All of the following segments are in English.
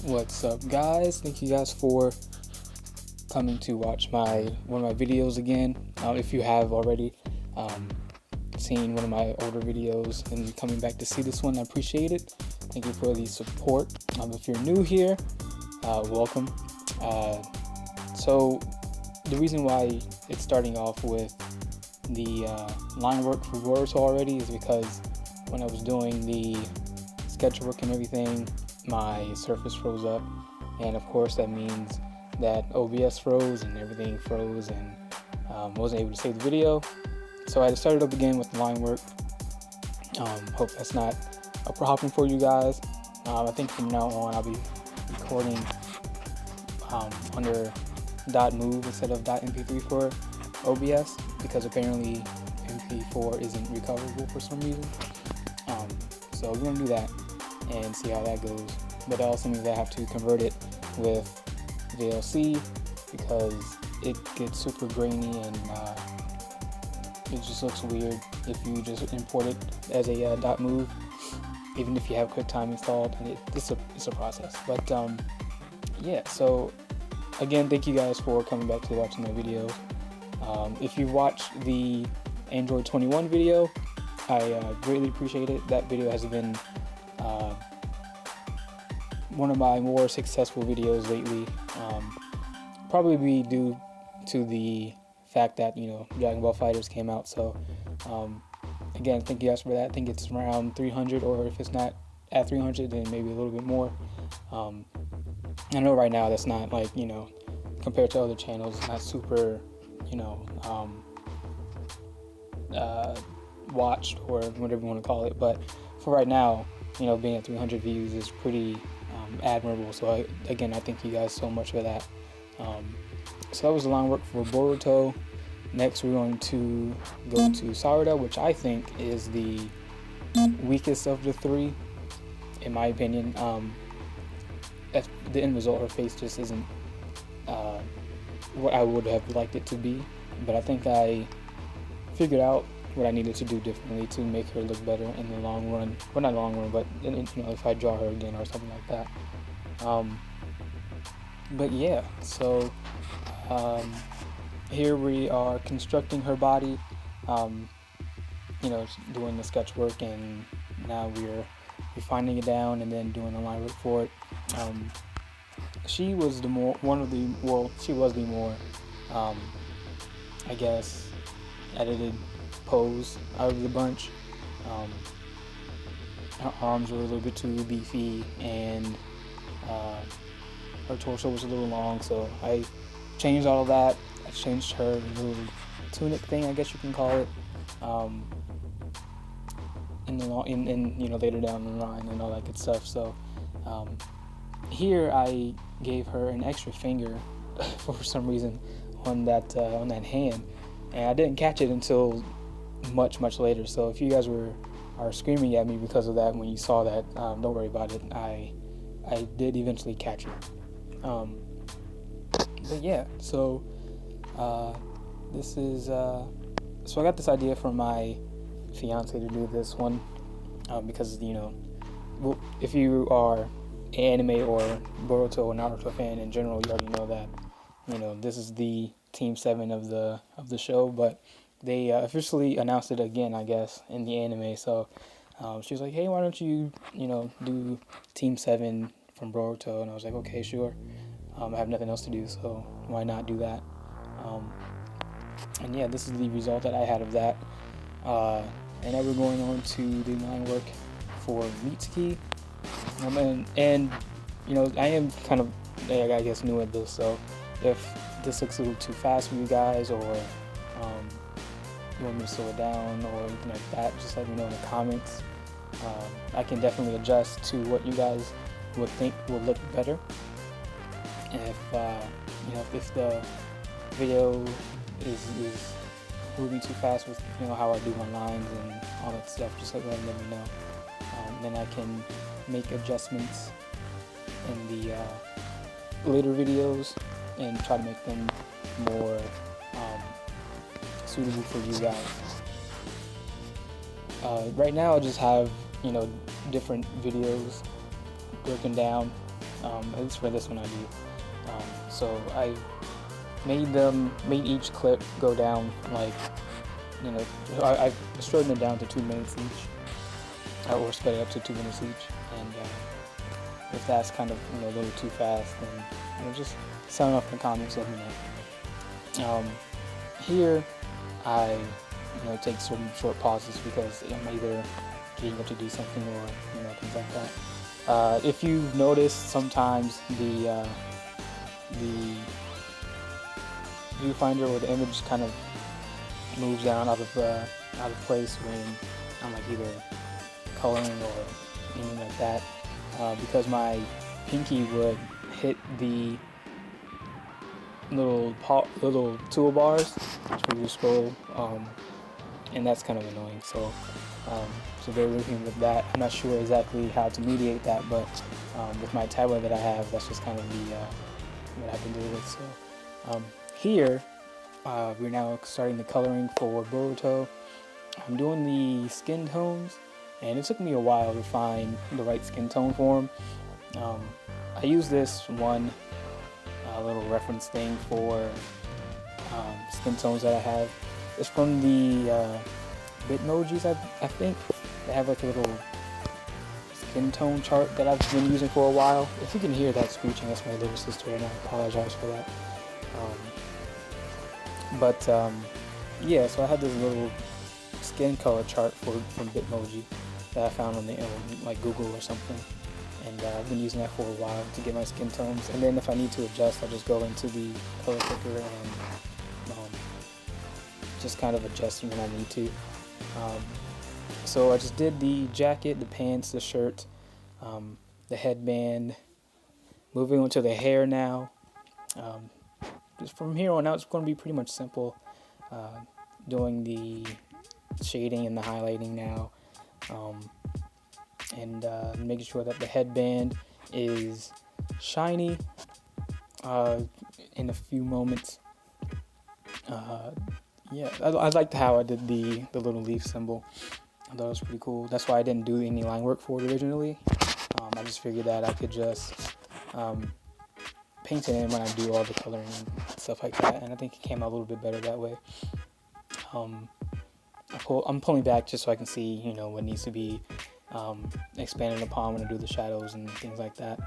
What's up, guys? Thank you guys for coming to watch one of my videos again. If you have already seen one of my older videos and coming back to see this one, I appreciate it. Thank you for the support. If you're new here, welcome. So the reason why it's starting off with the line work for Boruto already is because when I was doing the sketch work and everything, my surface froze up, and of course that means that OBS froze and everything froze, and wasn't able to save the video. So I had to start it up again with the line work. Hope that's not a problem for you guys. I think from now on I'll be recording under .move instead of .mp3 for OBS, because apparently mp4 isn't recoverable for some reason. So we're gonna do that and see how that goes. But that also means I have to convert it with VLC because it gets super grainy and it just looks weird if you just import it as a .move, even if you have QuickTime installed, and it's a process. But yeah, so again, thank you guys for coming back to watching my videos. If you've watched the Android 21 video, I greatly appreciate it. That video has been one of my more successful videos lately. Probably be due to the fact that, you know, Dragon Ball FighterZ came out. So again, thank you guys for that. I think it's around 300, or if it's not at 300, then maybe a little bit more. I know right now that's not, like, you know, compared to other channels, it's not super, you know, watched or whatever you want to call it. But for right now, you know, being at 300 views is pretty admirable. So again, I thank you guys so much for that. So that was the line work for Boruto. Next, we're going to go to Sarada, which I think is the weakest of the three, in my opinion. The end result, her face just isn't what I would have liked it to be. But I think I figured out what I needed to do differently to make her look better in the long run. Well, not long run, but you know, if I draw her again or something like that. But yeah, so here we are constructing her body, you know, doing the sketch work, and now we're refining it down and then doing the line work for it. She was the more I guess, edited pose out of the bunch. Her arms were a little bit too beefy, and her torso was a little long, so I changed all of that. I changed her little tunic thing, I guess you can call it, in you know, later down the line and all that good stuff. So here I gave her an extra finger for some reason on that hand, and I didn't catch it until much later. So if you guys are screaming at me because of that when you saw that, don't worry about it. I did eventually catch it. But yeah, so this is so I got this idea from my fiance to do this one, because, you know, well, if you are an anime or Boruto or Naruto fan in general, you already know that, you know, this is the Team 7 of the show. But they officially announced it again, I guess, in the anime. So she was like, hey, why don't you, you know, do Team 7 from Boruto? And I was like, okay, sure. I have nothing else to do, so why not do that? And yeah, this is the result that I had of that. And now we're going on to the line work for Mitsuki. And you know, I am kind of, I guess, new at this, so if this looks a little too fast for you guys, or you want me to slow it down or anything like that, just let me know in the comments. I can definitely adjust to what you guys would think will look better. And if you know, if the video is moving too fast with, you know, how I do my lines and all that stuff, just let me know. Then I can make adjustments in the later videos and try to make them more suitable for you guys. Right now I just have, you know, different videos broken down At least for this one I do. So I made each clip go down like, I shortened it down to 2 minutes each, or sped it up to 2 minutes each. And if that's kind of a little too fast, then just sound off in the comments, let me know. Here I take certain short pauses because I'm either getting up to do something or things like that. If you've noticed, sometimes the viewfinder or the image kind of moves down out of place when I'm like either coloring or anything like that, because my pinky would hit the little toolbars where you scroll, and that's kind of annoying. So they're working with that. I'm not sure exactly how to mediate that, but with my tablet that I have, that's just kind of what I've been doing with. So here we're now starting the coloring for Boruto. I'm doing the skin tones, and it took me a while to find the right skin tone for him. I use this one little reference thing for skin tones that I have. It's from the Bitmojis, I think. They have like a little skin tone chart that I've been using for a while. If you can hear that screeching, that's my little sister, and I apologize for that. Yeah, so I had this little skin color chart from Bitmoji that I found on the like Google or something, and I've been using that for a while to get my skin tones. And then if I need to adjust, I'll just go into the color picker and just kind of adjust when I need to. So I just did the jacket, the pants, the shirt, the headband. Moving on to the hair now. Just from here on out, it's going to be pretty much simple. Doing the shading and the highlighting now, and making sure that the headband is shiny in a few moments. Yeah, I liked how I did the little leaf symbol. I thought it was pretty cool. That's why I didn't do any line work for it originally. I just figured that I could just paint it in when I do all the coloring and stuff like that, and I think it came out a little bit better that way. I'm pulling back just so I can see, what needs to be expanded upon when I do the shadows and things like that.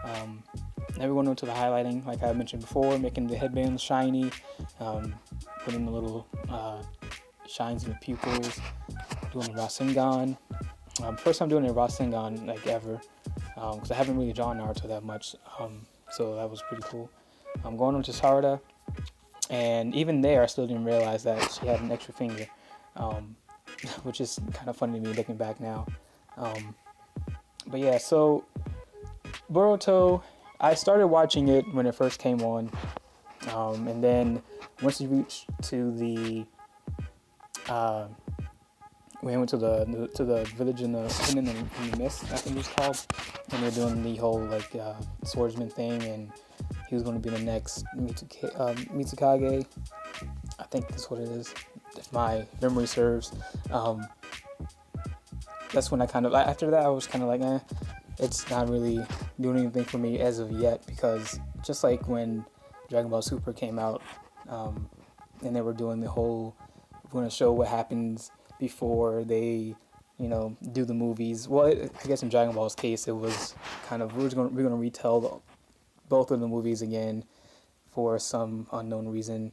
Now we're going into the highlighting, like I mentioned before, making the headband shiny, putting the little shines in the pupils, doing the Rasengan. First time doing a Rasengan like ever, because I haven't really drawn Naruto that much, so that was pretty cool. I'm going on to Sarada, and even there I still didn't realize that she had an extra finger, which is kind of funny to me looking back now. But yeah, so Boruto, I started watching it when it first came on, and then once you reach to the we went to the village in the mist, I think it's called, and they're doing the whole like swordsman thing, and he was going to be the next Mitsukage. I think that's what it is, if my memory serves. That's when I after that I was kind of like, it's not really doing anything for me as of yet, because just like when Dragon Ball Super came out, and they were doing the whole, we're going to show what happens before they, do the movies. Well, I guess in Dragon Ball's case, it was kind of, we're going to retell both of the movies again for some unknown reason.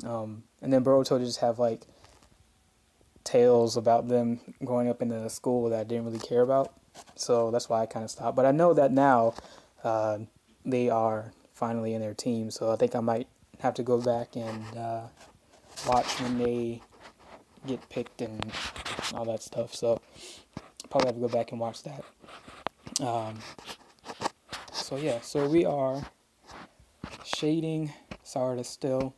And then Boruto just have like tales about them growing up in a school that I didn't really care about. So that's why I kind of stopped. But I know that now they are finally in their team, so I think I might have to go back and watch when they get picked and all that stuff. So probably have to go back and watch that. So yeah, so we are shading Sarada still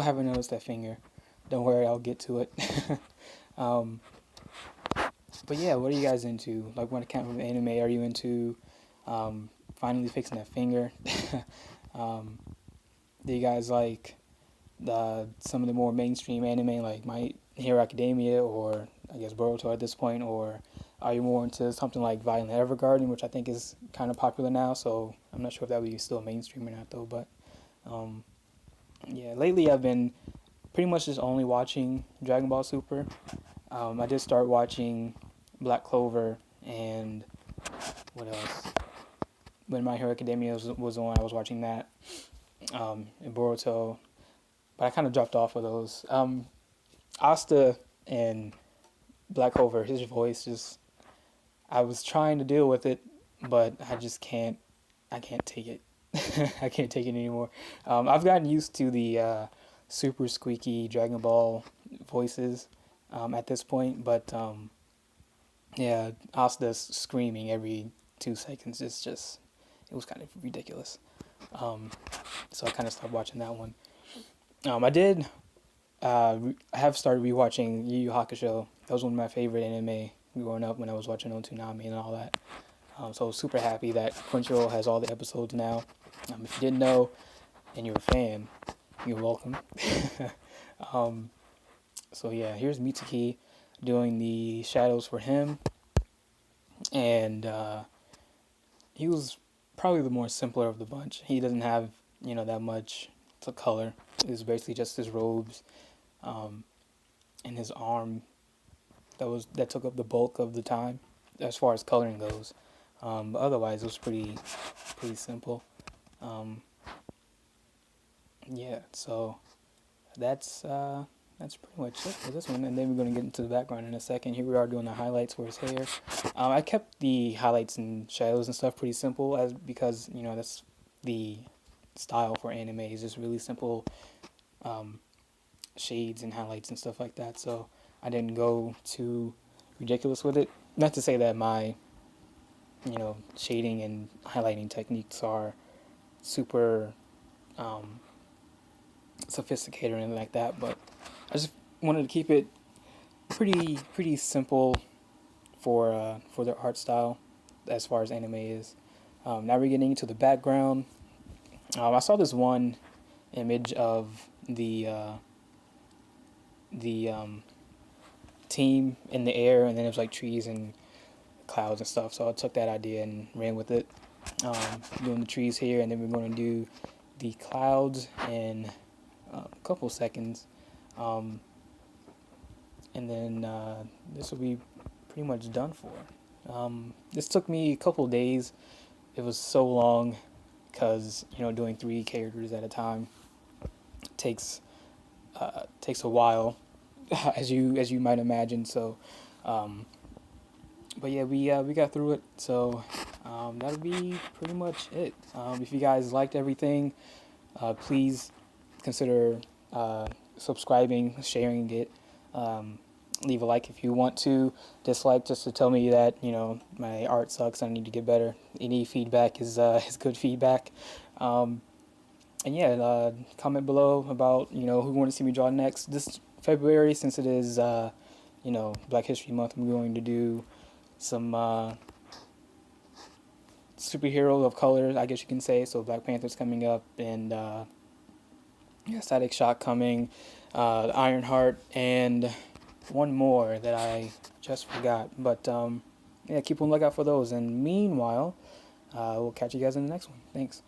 haven't noticed that finger. Don't worry, I'll get to it. But yeah, what are you guys into? Like, when it comes to anime, are you into finally fixing that finger? Do you guys like some of the more mainstream anime, like My Hero Academia, or I guess Boruto at this point, or are you more into something like Violet Evergarden, which I think is kind of popular now? So I'm not sure if that would be still mainstream or not, though. But um, yeah, lately I've been pretty much just only watching Dragon Ball Super. I did start watching Black Clover and what else? When My Hero Academia was on, I was watching that, and Boruto, but I kind of dropped off of those. Asta and Black Clover, his voice just, I was trying to deal with it, but I just can't. I can't take it. I can't take it anymore. I've gotten used to the super squeaky Dragon Ball voices at this point, but yeah, Asta's screaming every 2 seconds is just, it was kind of ridiculous. So I kind of stopped watching that one. I did. I have started rewatching Yu Yu Hakusho. That was one of my favorite anime growing up when I was watching Toonami and all that. So I was super happy that Crunchyroll has all the episodes now. If you didn't know and you're a fan, you're welcome. So yeah, here's Mitsuki doing the shadows for him, and he was probably the more simpler of the bunch. He doesn't have that much to color. It's basically just his robes, and his arm that took up the bulk of the time as far as coloring goes. But otherwise, it was pretty simple. Yeah, so that's pretty much it for this one. And then we're going to get into the background in a second. Here we are doing the highlights for his hair. I kept the highlights and shadows and stuff pretty simple because that's the style for anime. It's just really simple shades and highlights and stuff like that. So I didn't go too ridiculous with it. Not to say that my shading and highlighting techniques are super sophisticated or anything like that, but I just wanted to keep it pretty simple for their art style as far as anime is. Now we're getting into the background. I saw this one image of the team in the air, and then it was like trees and clouds and stuff. So I took that idea and ran with it. Doing the trees here, and then we're going to do the clouds in a couple seconds, and then this will be pretty much done for. This took me a couple days. It was so long because doing 3 characters at a time takes a while, as you might imagine. So, but yeah, we got through it. So that'll be pretty much it. If you guys liked everything, please consider subscribing, sharing it. Leave a like if you want to. Dislike just to tell me that my art sucks. I need to get better. Any feedback is good feedback. And yeah, comment below about who you want to see me draw next. This February, since it is Black History Month, I'm going to do some superheroes of color, I guess you can say. So Black Panther's coming up, and Static Shock coming, Ironheart, and one more that I just forgot. But yeah, keep on the lookout for those. And meanwhile, we'll catch you guys in the next one. Thanks.